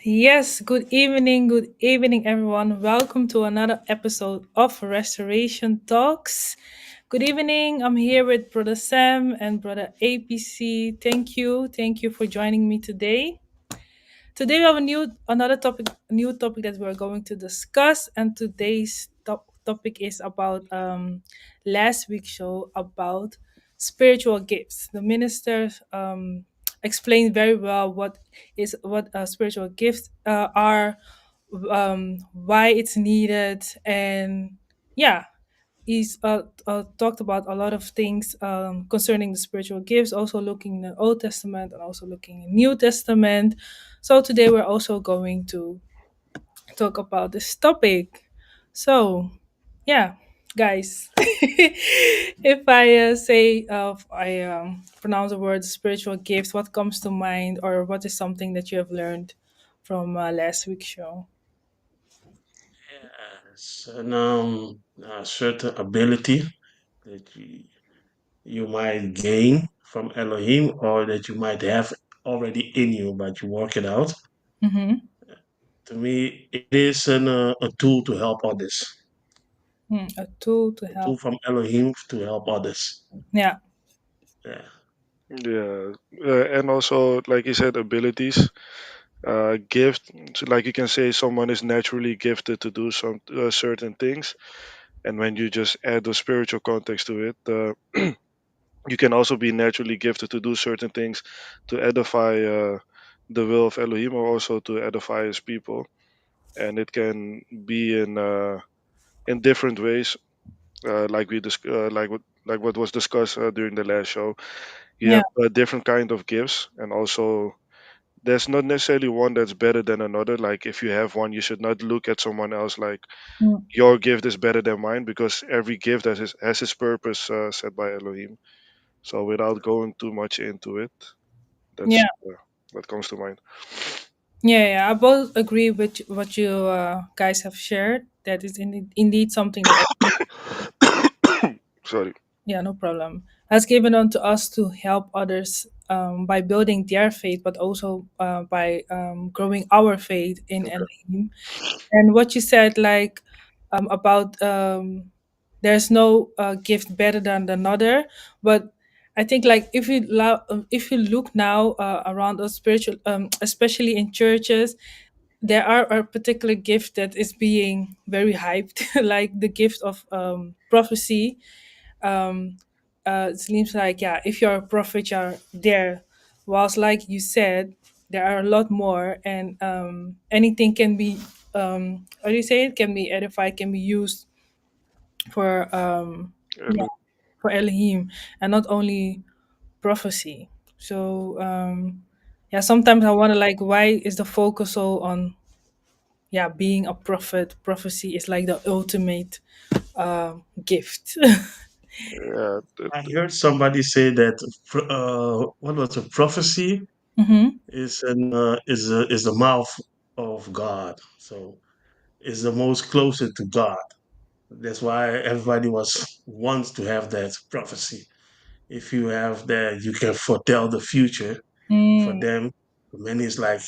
Yes, good evening, everyone. Welcome to another episode of Restoration Talks. Good evening. I'm here with Brother Sam and Brother APC. Thank you for joining me today. Today we have a new topic that we're going to discuss, and today's topic is about last week's show about spiritual gifts. The ministers explained very well what spiritual gifts are, why it's needed, and yeah, he's talked about a lot of things concerning the spiritual gifts, also looking in the Old Testament and also looking in New Testament. So today we're also going to talk about this topic. So, yeah, guys, if I pronounce the word spiritual gifts, what comes to mind, or what is something that you have learned from last week's show? Yes, and a certain ability that you might gain from Elohim or that you might have already in you, but you work it out. Mm-hmm. To me, it is a tool to help others, A tool to a tool help. from Elohim to help others. Yeah. Yeah. Yeah, and also like you said, abilities, gift. So like you can say, someone is naturally gifted to do some certain things, and when you just add the spiritual context to it, you can also be naturally gifted to do certain things to edify the will of Elohim, or also to edify His people, and it can be in different ways, like what was discussed during the last show. You Yeah. have different kind of gifts, and also there's not necessarily one that's better than another. Like if you have one, you should not look at someone else like Mm. your gift is better than mine, because every gift has his purpose set by Elohim. So without going too much into it, that's Yeah. what comes to mind. Yeah, I both agree with what you guys have shared. That is indeed something that, Sorry. yeah, no problem, has given unto us to help others by building their faith, but also by growing our faith in Okay. Elohim. And what you said, like about there's no gift better than another, but I think like if you look now around us spiritual, especially in churches, there are a particular gift that is being very hyped, like the gift of prophecy. Um, it seems like, yeah, if you're a prophet, you're there. Whilst, like you said, there are a lot more, and anything can be, how do you say it? Can be edified, can be used for, yeah, Elo- for Elohim, and not only prophecy. So, yeah, sometimes I wonder, like, why is the focus so on, yeah, being a prophet? Prophecy is like the ultimate gift. Yeah, I heard somebody say that what was a prophecy Hmm. is the mouth of God. So is the most closer to God. That's why everybody was wants to have that prophecy. If you have that, you can foretell the future. For Mm, them, for many, it's like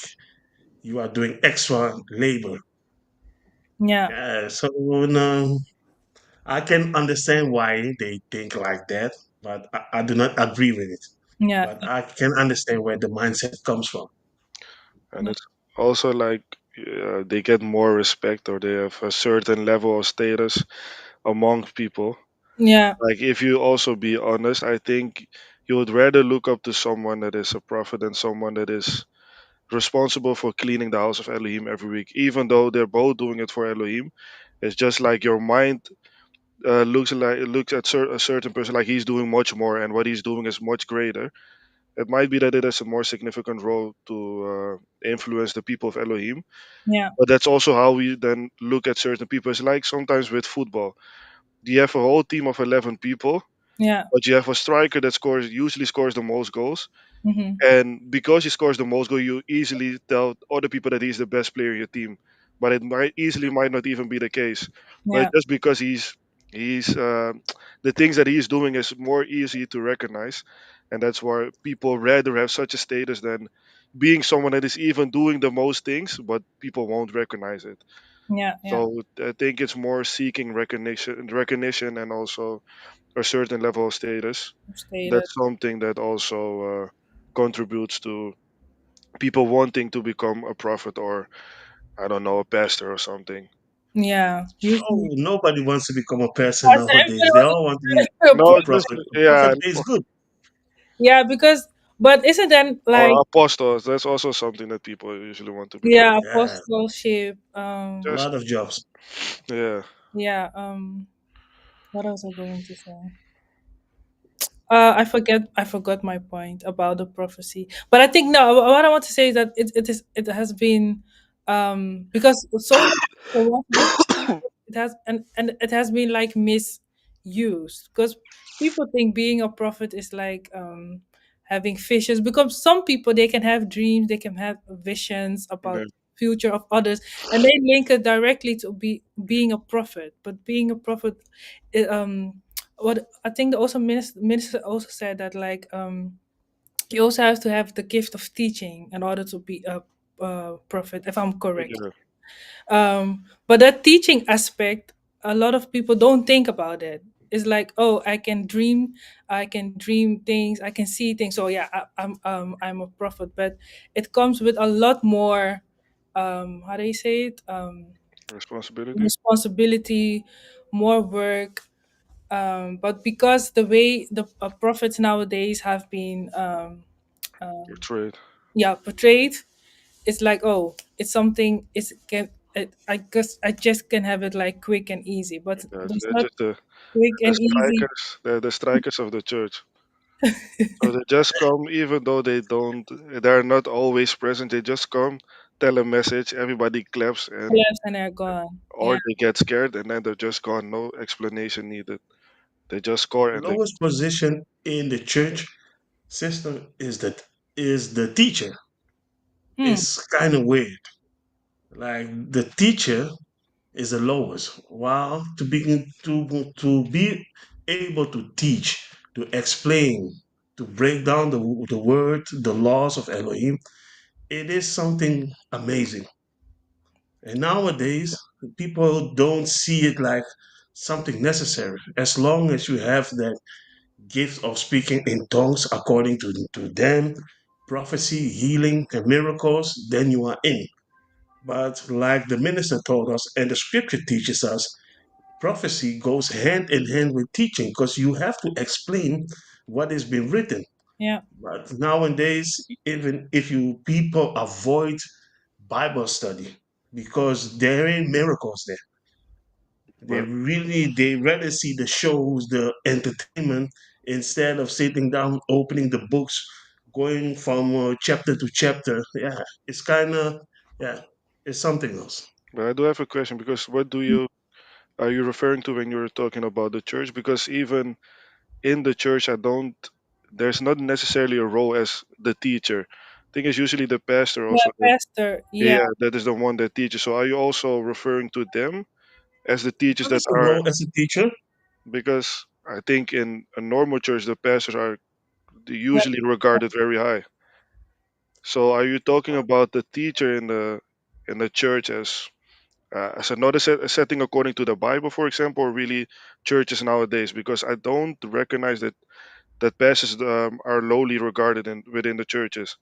you are doing extra labor. yeah, So no, I can understand why they think like that, but I do not agree with it. yeah, But I can understand where the mindset comes from. and it's also like they get more respect, or they have a certain level of status among people. yeah, Like if you also be honest, I think you would rather look up to someone that is a prophet than someone that is responsible for cleaning the house of Elohim every week, even though they're both doing it for Elohim. It's just like your mind looks at a certain person like he's doing much more, and what he's doing is much greater. It might be that it has a more significant role to influence the people of Elohim, yeah, but that's also how we then look at certain people. It's like sometimes with football, you have a whole team of 11 people, yeah, but you have a striker that usually scores the most goals. hmm, And because he scores the most goal, you easily tell other people that he's the best player in your team. But it might not even be the case. But yeah, just because he's the things that he's doing is more easy to recognize, and that's why people rather have such a status than being someone that is even doing the most things, but people won't recognize it. Yeah, yeah. So I think it's more seeking recognition, and also a certain level of status. Stated. That's something that also contributes to people wanting to become a prophet, or I don't know, a pastor or something. Yeah. Oh, Usually, nobody wants to become a person as everybody nowadays. They all want to be wants to be a No, a just prophet. A yeah, prophet is good. yeah, because but isn't that like or apostles. That's also something that people usually want to become. yeah, Yeah, apostleship, a Just lot of jobs. yeah, yeah, what was I going to say? I forgot my point about the prophecy. But I think no, what I want to say is that it has been because so many people want to be it has and it has been like misused because people think being a prophet is like having visions because some people they can have dreams, they can have visions yeah, about future of others and they link it directly to being a prophet. But being a prophet what I think the also minister also said that like you also have to have the gift of teaching in order to be a prophet, if I'm correct. yeah. But that teaching aspect, a lot of people don't think about it. It's like, oh, I can dream things, I can see things. So yeah, I'm a prophet, but it comes with a lot more. How do you say it? Responsibility. Responsibility, more work, but because the way the prophets nowadays have been Portrayed. yeah portrayed, it's like oh it's something it's can I guess I just can have it like quick and easy, but Yes, that's they're not just quick the and easy. strikers. They're the strikers of the church. So they just come, even though they don't. They're not always present. They just come, tell a message, everybody claps, and Yes, and they're gone. or Yeah, they get scared, and then they're just gone. No explanation needed. They just score The and they. lowest position in the church system is the teacher. hmm. It's kind of weird. Like the teacher is the lowest. While to be able to teach, to explain, to break down the word, the laws of Elohim, it is something amazing. And nowadays, people don't see it like something necessary. As long as you have that gift of speaking in tongues according to them, prophecy, healing, and miracles, then you are in. But like the minister told us, and the scripture teaches us, prophecy goes hand in hand with teaching because you have to explain what has been written. Yeah, But nowadays, even if you people avoid Bible study because there ain't miracles there. But They rather see the shows, the entertainment, instead of sitting down, opening the books, going from chapter to chapter. Yeah, it's kind of, yeah, it's something else. but I do have a question, because what do you are you referring to when you're talking about the church? Because even in the church, I don't. There's not necessarily a role as the teacher. I think it's usually the pastor yeah, also. pastor. Yeah, Yeah, that is the one that teaches. So are you also referring to them as the teachers What that is the are? role as a teacher? Because I think in a normal church, the pastors are yeah, usually regarded very high. So are you talking about the teacher in the church as another setting according to the Bible, for example, or really churches nowadays? Because I don't recognize that pastors are lowly regarded within the churches.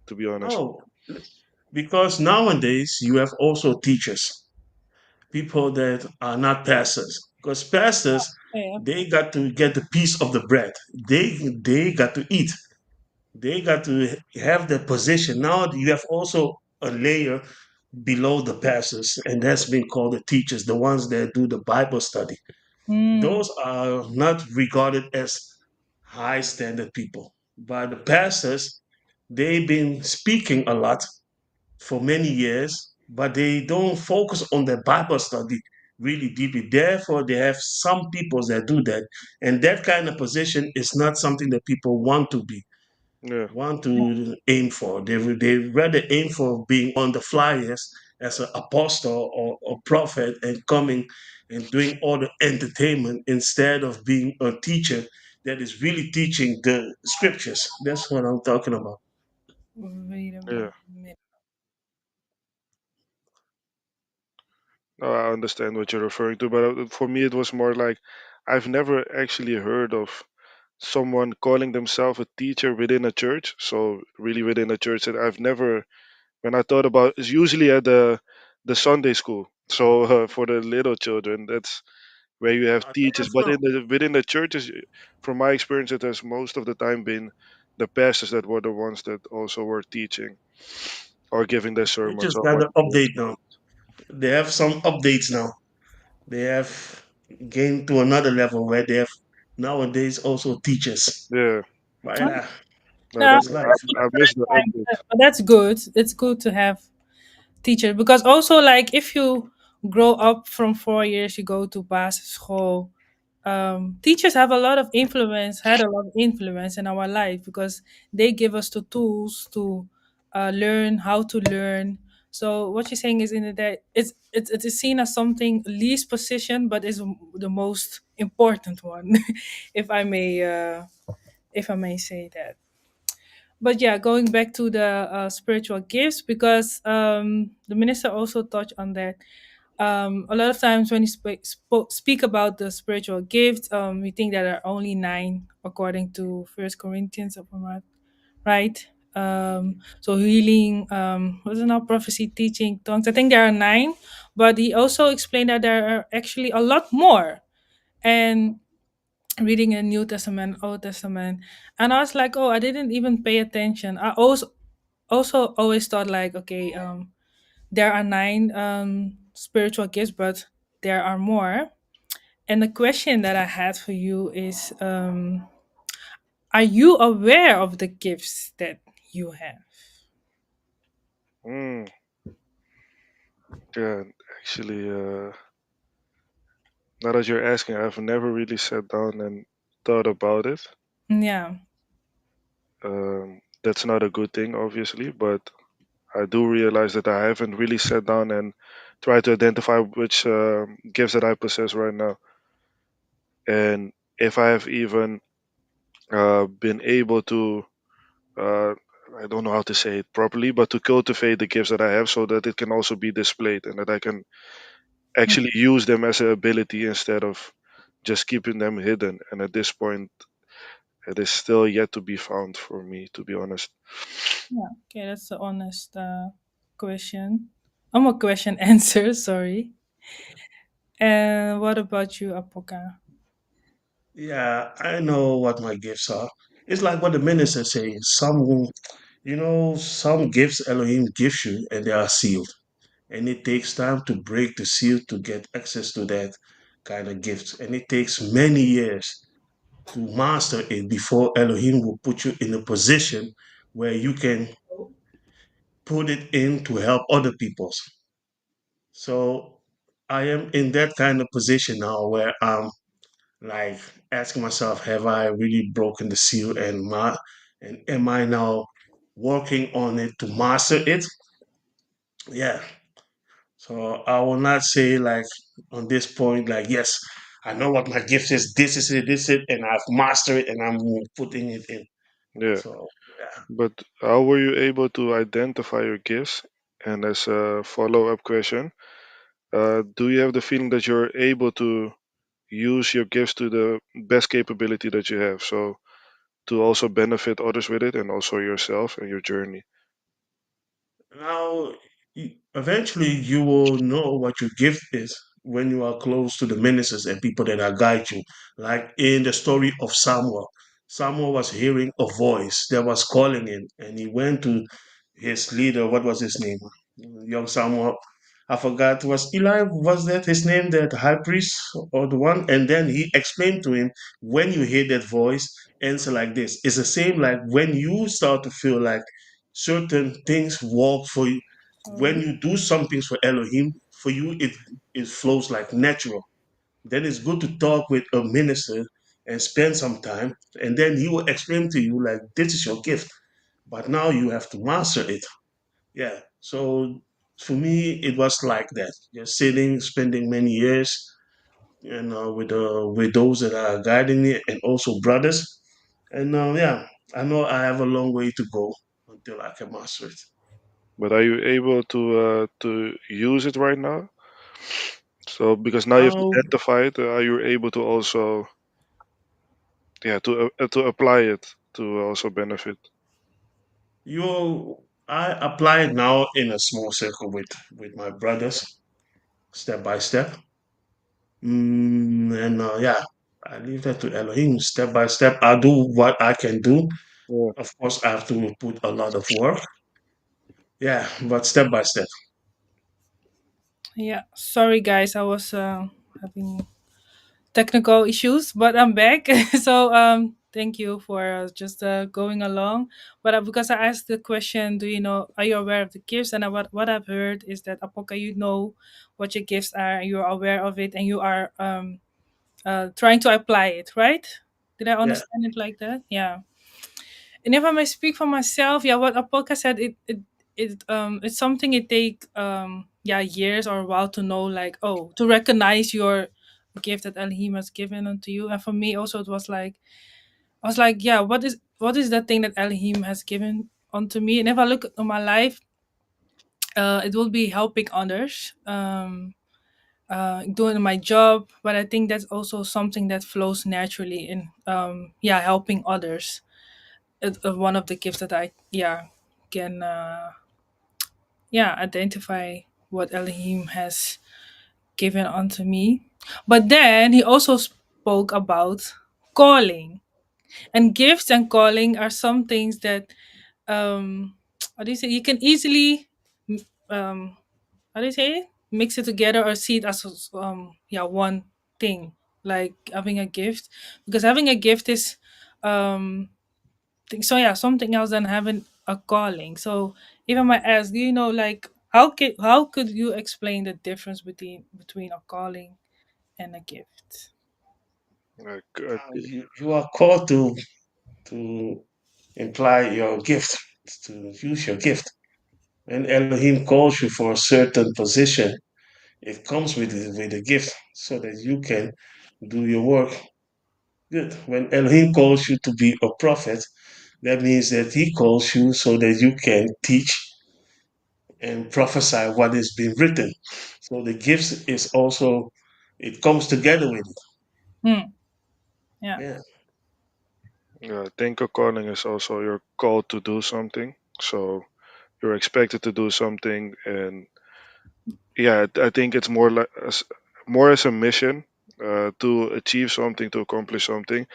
To be honest, No, because nowadays you have also teachers, people that are not pastors. Because pastors, yeah. they got to get the piece of the bread. They got to eat. They got to have the position. Now you have also a layer below the pastors, and that's been called the teachers, the ones that do the Bible study. Mm, Those are not regarded as high standard people. But the pastors, they've been speaking a lot for many years, but they don't focus on their Bible study really deeply. Therefore, they have some people that do that. And that kind of position is not something that people yeah. want to aim for. They rather aim for being on the flyers as an apostle or a prophet and coming and doing all the entertainment instead of being a teacher that is really teaching the scriptures. That's what I'm talking about. Wait a Yeah. minute. No, I understand what you're referring to, but for me, it was more like I've never actually heard of someone calling themselves a teacher within a church. So really within a church that I've never, when I thought about, it's usually at the Sunday school. So for the little children, that's where you have They have teachers. But some. within the churches, from my experience, it has most of the time been the pastors that were the ones that also were teaching or giving their They sermons just or got the whatever. update now. They have some updates now. They have gained to another level where they have nowadays also teachers. Yeah, But Oh, yeah, no, no, that's life. I missed the update. but that's good. It's good to have teachers because also like if you grow up from 4 years, you go to basisschool. Teachers have a lot of influence, had a lot of influence in our life because they give us the tools to learn how to learn. So what you're saying is in that it is seen as something least position, but is the most important one, if I may if I may say that. But yeah, going back to the spiritual gifts, because the minister also touched on that. A lot of times when you speak about the spiritual gifts, we think that there are only nine, according to First Corinthians, if I'm right. So healing, was it now prophecy, teaching, tongues? I think there are nine, but he also explained that there are actually a lot more. And reading a New Testament, Old Testament, and I was like, oh, I didn't even pay attention. I also always thought like, okay, there are nine spiritual gifts, but there are more. And the question that I had for you is, are you aware of the gifts that you have? Mm, yeah, actually, now that you're asking, I've never really sat down and thought about it. Yeah, That's not a good thing, obviously, but I do realize that I haven't really sat down and tried to identify which gifts that I possess right now, and if I have even been able to, uh, I don't know how to say it properly, but to cultivate the gifts that I have so that it can also be displayed and that I can actually use them as an ability instead of just keeping them hidden. And at this point, it is still yet to be found for me, to be honest. yeah. Okay, that's the honest question. I'm a question answer. Sorry. And what about you, Apoka? Yeah, I know what my gifts are. It's like what the minister says. Some gifts Elohim gives you and they are sealed. And it takes time to break the seal to get access to that kind of gift. And it takes many years to master it before Elohim will put you in a position where you can put it in to help other people. So I am in that kind of position now where I'm like asking myself, have I really broken the seal and am I now working on it to master it? Yeah. So I will not say like on this point, like, yes, I know what my gift is, this is it, and I've mastered it and I'm putting it in. Yeah. So yeah. But how were you able to identify your gifts? And as a follow up question, do you have the feeling that you're able to use your gifts to the best capability that you have? So to also benefit others with it and also yourself and your journey. Now, eventually, you will know what your gift is when you are close to the ministers and people that are guide you. Like in the story of Samuel, Samuel was hearing a voice that was calling him, and he went to his leader. What was his name? Young Samuel. I forgot. Was Eli? Was that his name? That high priest or the one? And then he explained to him, when you hear that voice, answer like this. It's the same like when you start to feel like certain things work for you. When Sorry. you do some things for Elohim, for you it flows like natural. Then it's good to talk with a minister and spend some time, and then he will explain to you like this is your gift, but now you have to master it. Yeah. So for me, it was like that. Just sitting, spending many years, with those that are guiding me, and also brothers. And yeah, I know I have a long way to go until I can master it. But are you able to use it right now? So because now you've Um, identified, are you able to also, yeah, to apply it to also benefit? you, I apply it now in a small circle with my brothers, step by step. And yeah, I leave that to Elohim step by step. I do what I can do. Yeah. Of course, I have to put a lot of work. Yeah, but step by step. Yeah, sorry guys, I was having technical issues, but I'm back. So thank you for just going along. But because I asked the question, do you know, are you aware of the gifts? And what I've heard is that Apoka, you know what your gifts are, and you're aware of it, and you are trying to apply it, right? Did I Yeah, understand it like that? Yeah. And if I may speak for myself, yeah, what Apoka said, it's something it take yeah, years or a while to know, like, oh, to recognize your gift that Elohim has given unto you. And for me also, it was like, I was like, yeah, what is that thing that Elohim has given unto me? And if I look at my life, it will be helping others, doing my job. But I think that's also something that flows naturally in yeah, helping others. One of the gifts that I, yeah, can yeah, identify what Elohim has given unto me. But then he also spoke about calling, and gifts and calling are some things that how do you say, you can easily um how do you say it, mix it together or see it as yeah, one thing, like having a gift, because having a gift is um so yeah, something else than having a calling. So if I might ask, do you know, like, how could you explain the difference between a calling and a gift? Like, you are called to imply your gift, to use your gift. When Elohim calls you for a certain position, it comes with a gift so that you can do your work good. When Elohim calls you to be a prophet, that means that he calls you so that you can teach and prophesy what has been written. So the gifts is also, it comes together with it. Hmm. Yeah. Yeah, I think a calling is also you're called to do something. So you're expected to do something, and yeah, I think it's more like more as a mission to achieve something, to accomplish something,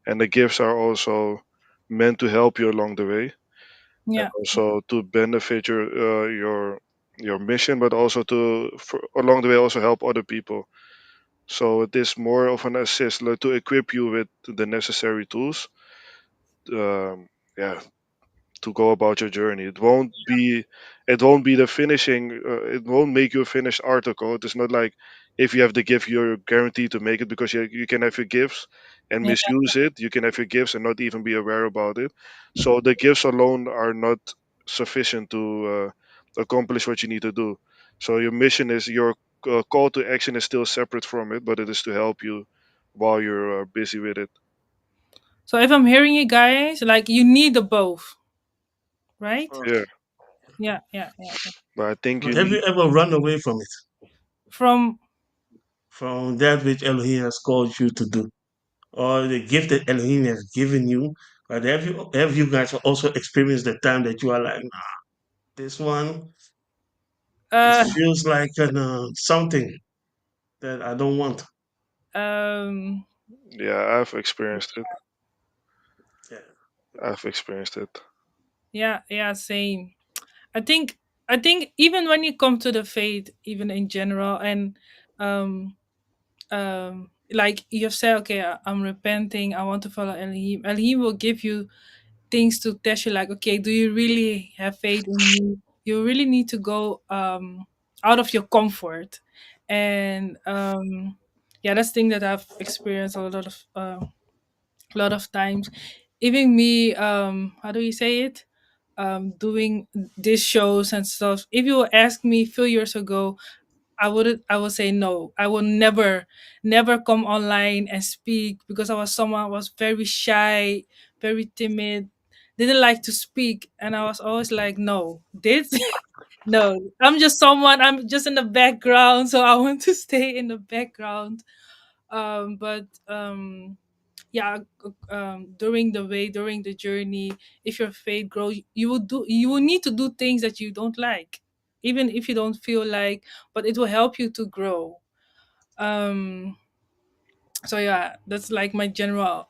and the gifts are also meant to help you along the way, and Yeah. also to benefit your mission, but also along the way also help other people. So it is more of an assist, like, to equip you with the necessary tools. Um, yeah, to go about your journey. It won't be the finishing. It won't make you a finished article. It is not like if you have the gift, you're guaranteed to make it, because you can have your gifts and Yeah. misuse it. You can have your gifts and not even be aware about it. So the gifts alone are not sufficient to accomplish what you need to do. So your mission is your call to action is still separate from it, but it is to help you while you're busy with it. So if I'm hearing you guys, like, you need the both, right? okay. Yeah, Yeah. Yeah. Yeah. Yeah. but I think But you have need. you ever run away from it, From from that which Elohim has called you to do, or the gift that Elohim has given you? But have you guys also experienced the time that you are like, nah, this one, it uh feels like something that I don't want. um Yeah, I've experienced it. Yeah. I've experienced it. yeah, yeah, same. I think even when you come to the faith, even in general, and um like you've said, okay, I'm repenting, I want to follow Elohim. Elohim will give you things to test you, like, okay, do you really have faith in me? You really need to go out of your comfort. And yeah, that's thing that I've experienced a lot of times. Even me, how do you say it, doing these shows and stuff. If you would ask me a few years ago, I would say no. I will never come online and speak, because I was very shy, very timid. didn't like to speak, and I was always like, no, this no, I'm just someone, I'm just in the background, so I want to stay in the background. But yeah, during the way, during the journey, if your faith grows, you will need to do things that you don't like, even if you don't feel like, but it will help you to grow. um so yeah, that's like my general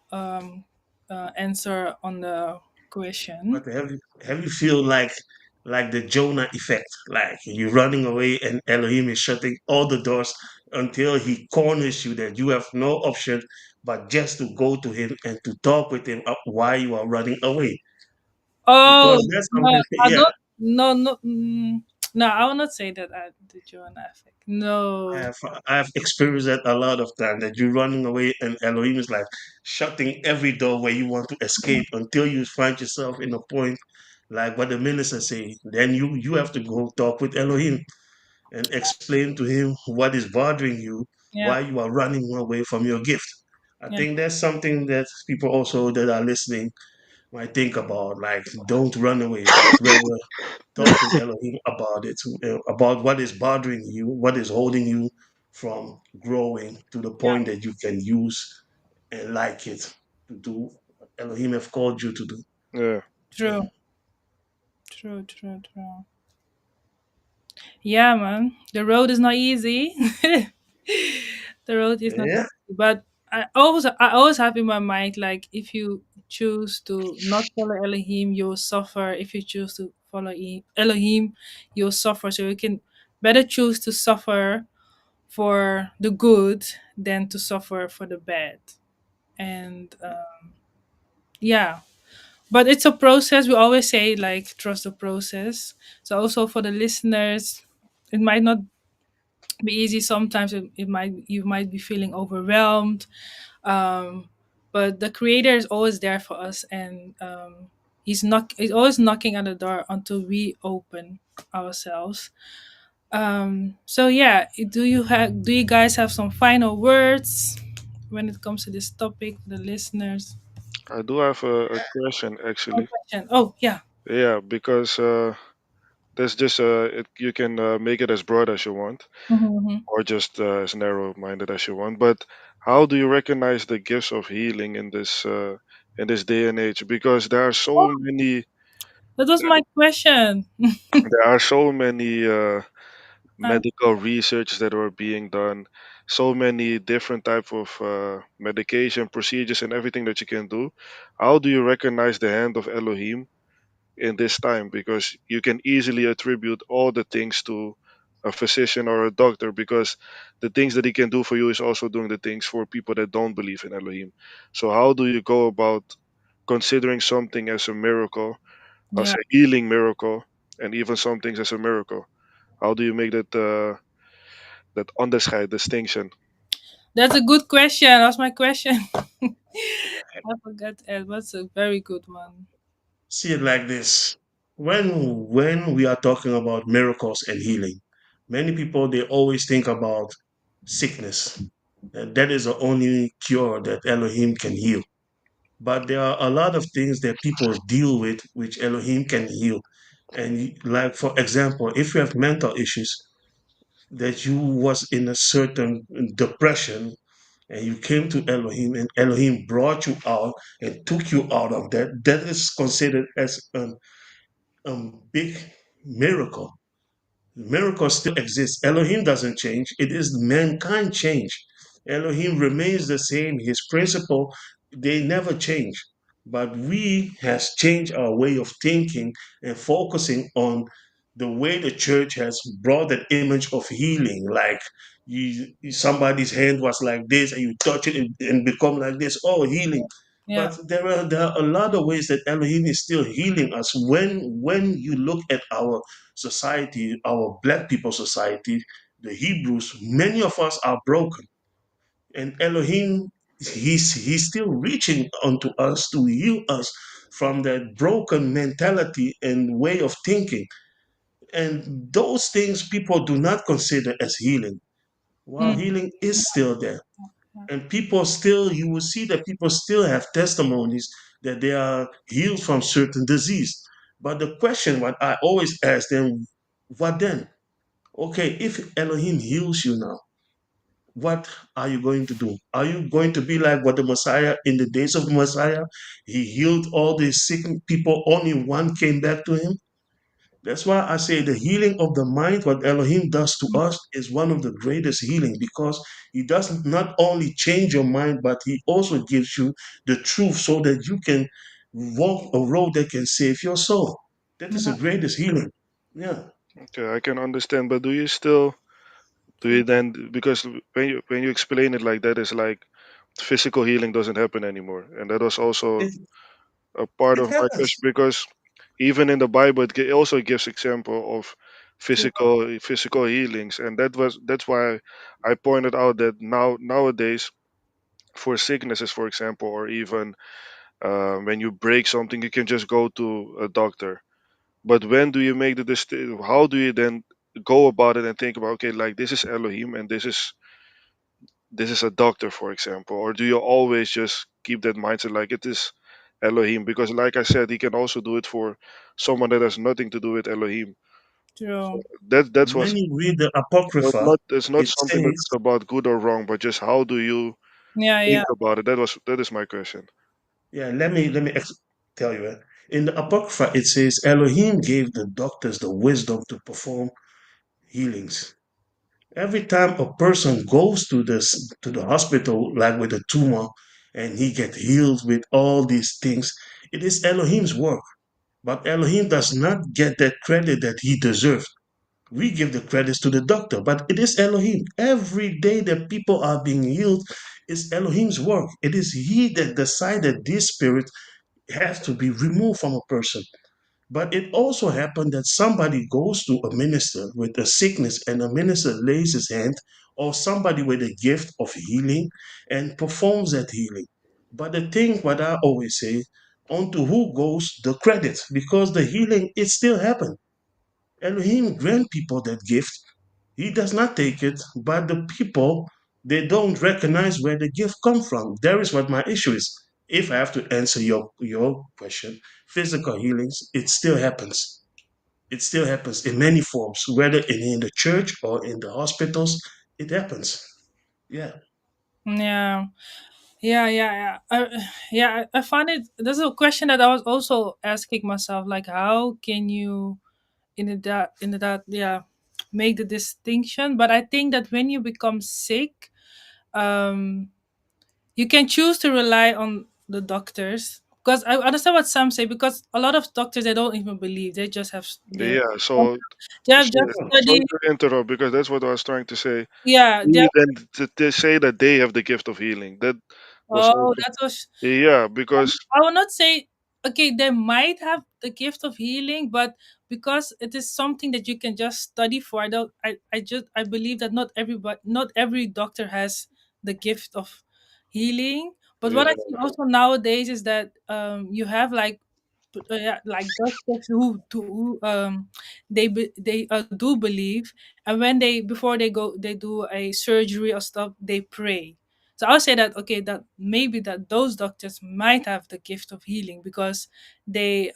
answer on the question. But have you feel like the Jonah effect, like you're running away and Elohim is shutting all the doors until he corners you that you have no option but just to go to him and to talk with him while you are running away. Oh Because that's no, something, I yeah. don't. No, no, no. I will not say that I did you an effect. I No. have I have experienced that a lot of time that you're running away and Elohim is like shutting every door where you want to escape until you find yourself in a point like what the minister say. Then you have to go talk with Elohim and explain to him what is bothering you, Yeah, why you are running away from your gift. I yeah, think that's something that people also that are listening might think about. Like, don't run away, but rather talk with Elohim about it, about what is bothering you, what is holding you from growing to the yeah. point that you can use and like it to do what Elohim have called you to do. Yeah, Yeah. True, true, true, true. Yeah, man. The road is not easy. The road is not Yeah. easy, but I always have in my mind, like, if you choose to not follow Elohim, you'll suffer. If you choose to follow Elohim, you'll suffer. So you can better choose to suffer for the good than to suffer for the bad. And yeah, but it's a process. We always say, like, trust the process. So also for the listeners, it might not be easy sometimes. It might, you might be feeling overwhelmed, um but the creator is always there for us, and he's always knocking at the door until we open ourselves. So yeah, do you guys have some final words when it comes to this topic for the listeners? I do have a question Oh, actually. question. Oh yeah. Yeah, because there's just you can make it as broad as you want, Mm-hmm. or just as narrow-minded as you want. But how do you recognize the gifts of healing in this day and age? Because That was my question. there are so many Uh, medical research that are being done, so many different type of medication procedures and everything that you can do. How do you recognize the hand of Elohim in this time? Because you can easily attribute all the things to a physician or a doctor, because the things that he can do for you is also doing the things for people that don't believe in Elohim. So how do you go about considering something as a miracle, as yeah, a healing miracle, and even some things as a miracle? How do you make that onderscheid distinction? that's a good question. That's my question. I forgot. That's a very good one. See it like this. When we are talking about miracles and healing, many people they always think about sickness. And that is the only cure that Elohim can heal. But there are a lot of things that people deal with which Elohim can heal. And like for example, if you have mental issues, that you was in a certain depression and you came to Elohim and Elohim brought you out and took you out of that, that is considered as big miracle. Miracle still exists. Elohim doesn't change. It is mankind change. Elohim remains the same. His principle, they never change. But we has changed our way of thinking and focusing on the way the church has brought that image of healing. Like somebody's hand was like this, and you touch it and become like this. Oh, healing. Yeah, But there are a lot of ways that Elohim is still healing us. When you look at our society, our black people society, the Hebrews, many of us are broken. And Elohim, he's still reaching unto us to heal us from that broken mentality and way of thinking. And those things people do not consider as healing, while mm, healing is still there. yeah, And people still, you will see that people still have testimonies that they are healed from certain disease. But the question, what I always ask them, what then? Okay, if Elohim heals you now, what are you going to do? Are you going to be like what the Messiah in the days of the Messiah? He healed all these sick people, only one came back to him. That's why I say the healing of the mind, what Elohim does to us, is one of the greatest healing because he does not only change your mind, but he also gives you the truth so that you can walk a road that can save your soul. That is the greatest healing. Yeah. Okay, I can understand, but do you then, because when you explain it like that, it's like physical healing doesn't happen anymore, and that was also It, a part it of my question happens. because even in the Bible, it also gives example of True. physical healings, and that's why I pointed out that nowadays for sicknesses, for example, or even when you break something, you can just go to a doctor. But when do you make the distinction? How do you then go about it and think about, okay, like this is Elohim and this is a doctor, for example, or do you always just keep that mindset like it is Elohim? Because, like I said, he can also do it for someone that has nothing to do with Elohim. So True. that's what's When you read the so it's Apocrypha, not it's not it something that is says, about good or wrong, but just how do you Yeah, think yeah. about it? That is my question. yeah, tell you. In the Apocrypha, it says Elohim gave the doctors the wisdom to perform healings. Every time a person goes to the hospital, like with a tumor, and he get healed with all these things, it is Elohim's work. But Elohim does not get that credit that he deserves. We give the credits to the doctor, but it is Elohim. Every day that people are being healed is Elohim's work. It is He that decided this spirit has to be removed from a person. But it also happened that somebody goes to a minister with a sickness and a minister lays his hand, or somebody with a gift of healing and performs that healing. But the thing, what I always say, onto who goes the credit? Because the healing, it still happened. Elohim grant people that gift. He does not take it, but the people, they don't recognize where the gift come from. There is what my issue is. If I have to answer your question, physical healings, it still happens. It still happens in many forms, whether in the church or in the hospitals, it happens. Yeah. Yeah. Yeah, yeah, yeah. I find it. There's a question that I was also asking myself, like, how can you, yeah, make the distinction? But I think that when you become sick, um, you can choose to rely on the doctors, because I understand what some say, because a lot of doctors, they don't even believe, they just have Yeah. So, they have so just sorry studied. to interrupt because that's what I was trying to say. Yeah, Do you then to say that they have the gift of healing? That was oh, also that was. yeah because I will not say, okay, they might have the gift of healing, but because it is something that you can just study for, I believe that not every doctor has the gift of healing. But what I yeah see also nowadays is that you have like yeah, like doctors who they do believe, and when they before they go they do a surgery or stuff, they pray. So I'll say that, okay, that maybe that those doctors might have the gift of healing, because they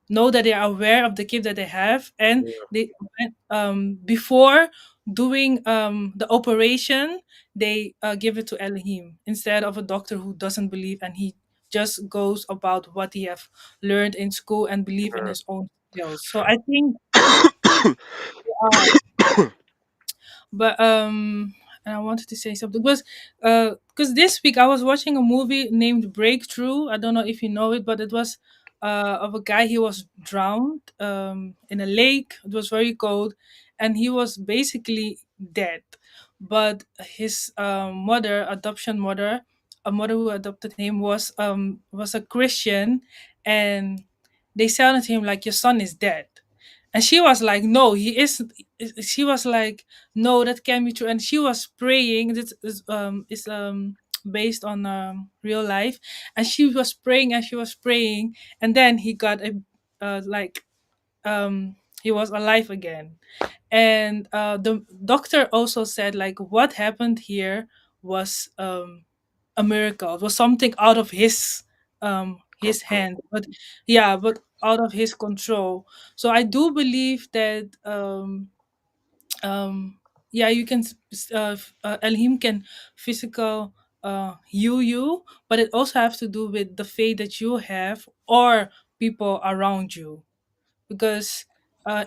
know that they are aware of the gift that they have, and they before doing the operation, they give it to Elohim instead of a doctor who doesn't believe, and he just goes about what he have learned in school and believe in his own skills. So I think but and I wanted to say something because this week I was watching a movie named Breakthrough. I don't know if you know it, but it was of a guy. He was drowned in a lake. It was very cold, and he was basically dead. But his mother, adoption mother, a mother who adopted him, was a Christian, and they said to him like, "Your son is dead." And she was like, no, he isn't. She was like, no, that can't be true. And she was praying. This is based on real life. And she was praying and she was praying. And then he got a like he was alive again. And the doctor also said like what happened here was a miracle. It was something out of his control. hand, but yeah, but out of his control. So I do believe that yeah, you can Elohim can physical heal you, but it also has to do with the faith that you have or people around you, because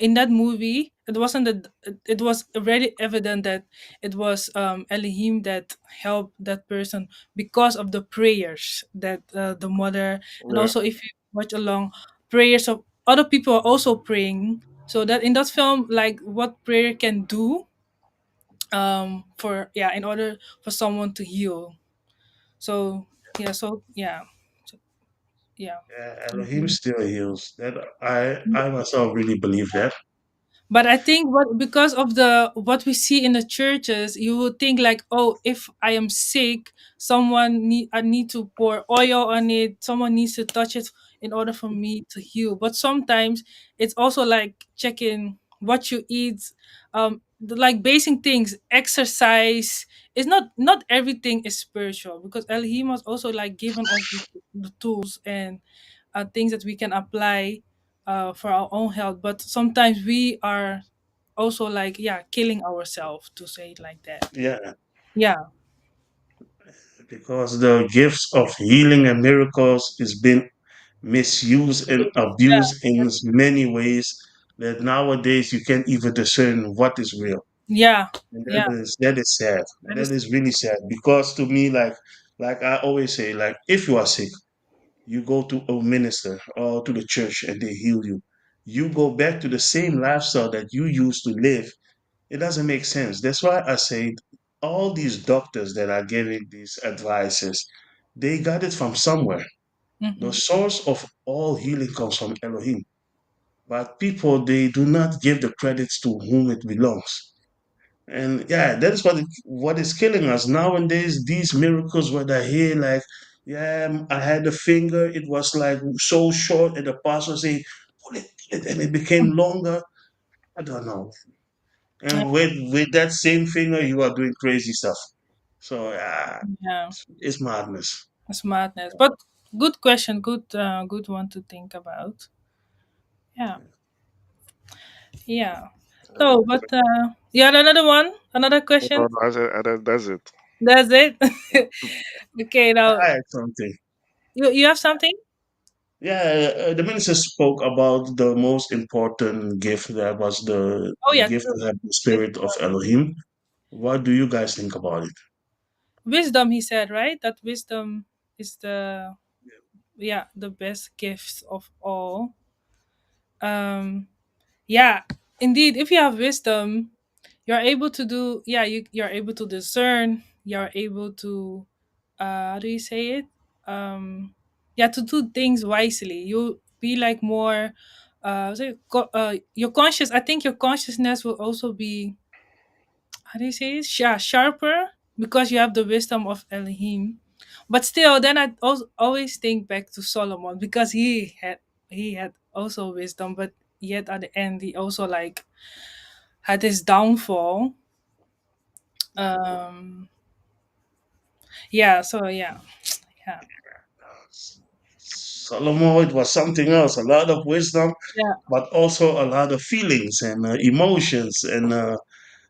in that movie it wasn't that it was already evident that it was Elohim that helped that person because of the prayers that the mother, and Yeah, also if you watch along, prayers of other people are also praying, so that in that film, like what prayer can do for, yeah, in order for someone to heal. So yeah, so yeah, so, yeah. yeah, I Elohim agree. still heals. That I myself really believe that. But I think what, because of the what we see in the churches, you would think like, oh, if I am sick, I need to pour oil on it. Someone needs to touch it in order for me to heal. But sometimes it's also like checking what you eat, like basic things, exercise. It's not everything is spiritual, because Elohim has also like given us the tools and things that we can apply for our own health. But sometimes we are also like, yeah, killing ourselves, to say it like that. Yeah, Yeah, because the gifts of healing and miracles is been misused and yeah, abused in many ways that nowadays you can't even discern what is real. yeah, And yeah. that is sad. That That is, is really sad because to me, like I always say, like if you are sick, you go to a minister or to the church and they heal you. You go back to the same lifestyle that you used to live. It doesn't make sense. That's why I say all these doctors that are giving these advices, they got it from somewhere. The hmm, source of all healing comes from Elohim. But people, they do not give the credits to whom it belongs. And yeah, that is what is killing us nowadays. These miracles, what I hear, like, yeah, I had a finger, it was like so short, and the pastor say, pull it, and it became longer. I don't know. yeah, And with that same finger, you are doing crazy stuff. So yeah, yeah, it's madness. it's madness. But good question, good one to think about. Yeah, yeah. So, but you had another one, another No, question. no, that's it. That's it. Okay, now I had something. you have something. Yeah, the minister spoke about the most important gift that was Oh the yeah, gift true. to have the It's spirit of Elohim. What do you guys think about it? wisdom, he said, right? That wisdom is the, yeah, the best gifts of all. Um yeah, indeed, if you have wisdom, you're able to do, yeah, you're able to discern, you're able to how do you say it, yeah, to do things wisely. You be like more your conscious, I think your consciousness will also be, how do you say it, yeah, sharper, because you have the wisdom of Elohim. But still, then I also always think back to Solomon, because he had also wisdom, but yet at the end he also like had his downfall. Um yeah, so yeah, yeah, Solomon, it was something else, a lot of wisdom, yeah, but also a lot of feelings and emotions and a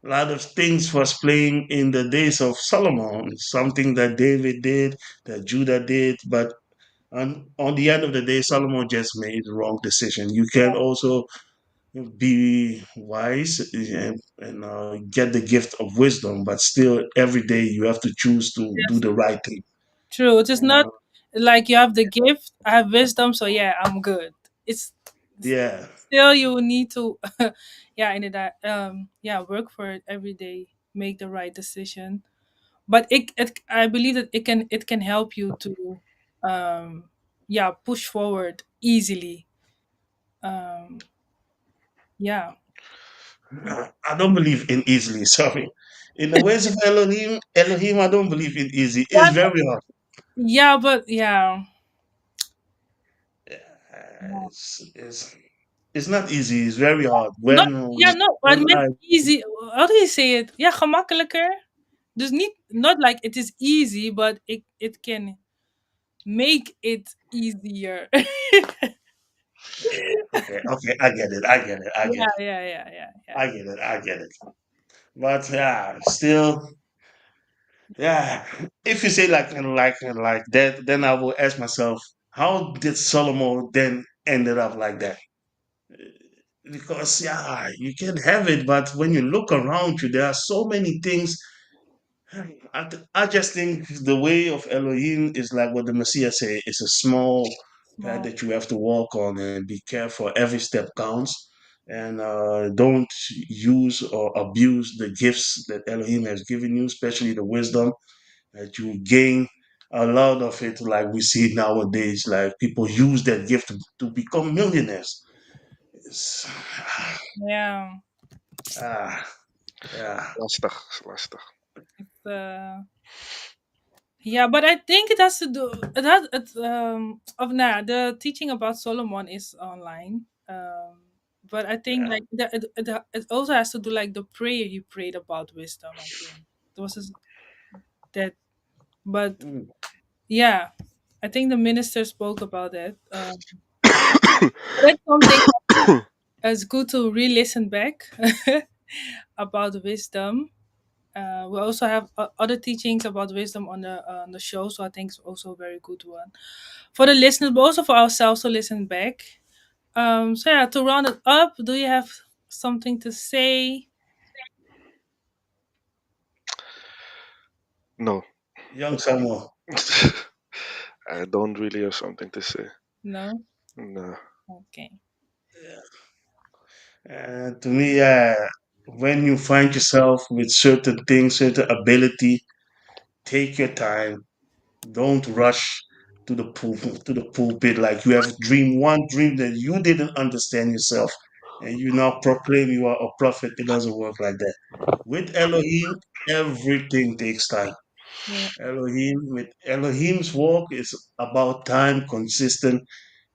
lot of things was playing in the days of Solomon, something that David did, that Judah did, but on the end of the day, Solomon just made the wrong decision. You can also be wise and get the gift of wisdom, but still every day you have to choose to do yes, the right thing. true. It is And not like you have the gift, I have wisdom, so yeah, I'm good. It's yeah, still, you need to yeah, in that yeah, work for it every day, make the right decision. But it I believe that it can help you to yeah, push forward easily. um yeah, I don't believe in easily. Sorry. In the ways of Elohim, I don't believe in easy. yeah, It's very hard. yeah, but yeah, yeah. It's not easy. It's very hard. Not, yeah, no, I When meant I easy. How do you say it? Yeah, gemakkelijker. There's need not like it is easy, but it can make it easier. Okay, okay, I get it. I get it. I get Yeah, it. yeah, yeah, yeah, yeah. I get it. I get it. But yeah, still, yeah. If you say like that, then I will ask myself, how did Solomon then ended up like that? Because yeah, you can have it, but when you look around you, there are so many things. I just think the way of Elohim is like what the Messiah say. It's a small path Small. that you have to walk on, and be careful. Every step counts, and don't use or abuse the gifts that Elohim has given you, especially the wisdom that you gain. A lot of it, like we see nowadays, like people use that gift to become millionaires. It's, Yeah. ah, yeah. Lastig, is lastig. Uh, yeah, but I think it has to do that. Of now, the teaching about Solomon is online. But I think Yeah. like it also has to do like the prayer you prayed about wisdom. I think it was that, but Mm. yeah, I think the minister spoke about it. That's something that's good to re-listen back about wisdom. We also have other teachings about wisdom on the show, so I think it's also a very good one for the listeners, but also for ourselves to listen back. So yeah, to round it up, do you have something to say? No. Young Samuel. I don't really have something to say. No. No. Okay. To me, when you find yourself with certain things, certain ability, take your time. Don't rush to the pulpit like you have dream one dream that you didn't understand yourself, and you now proclaim you are a prophet. It doesn't work like that. With Elohim, everything takes time. Yeah. With Elohim's walk is about time, consistent,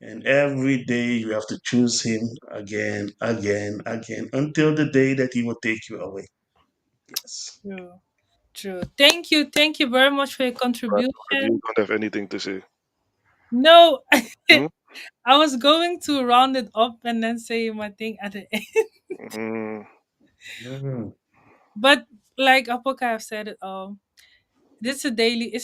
and every day you have to choose him again, again, again, until the day that he will take you away. Yes. True. True. Thank you. Thank you very much for your But you contribution. don't have anything to say. No, Hmm? I was going to round it up and then say my thing at the end. Mm, Mhm. But like Apoka have said it all. It's a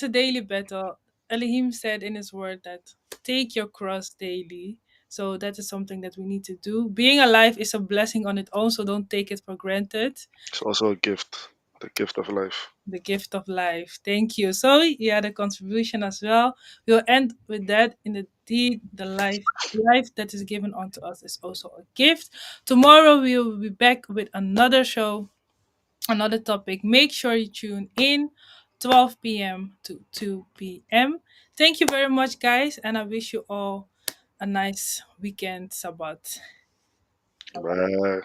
daily battle. Elohim said in his word that take your cross daily. So that is something that we need to do. Being alive is a blessing on its own, so don't take it for granted. it's also a gift. The gift of life. The gift of life. Thank you. So you had a contribution as well. We'll end with that. Indeed, the life that is given unto us is also a gift. Tomorrow we will be back with another show, another topic. Make sure you tune in 12 p.m. to 2 p.m. Thank you very much, guys, and I wish you all a nice weekend, Sabbath. Bye.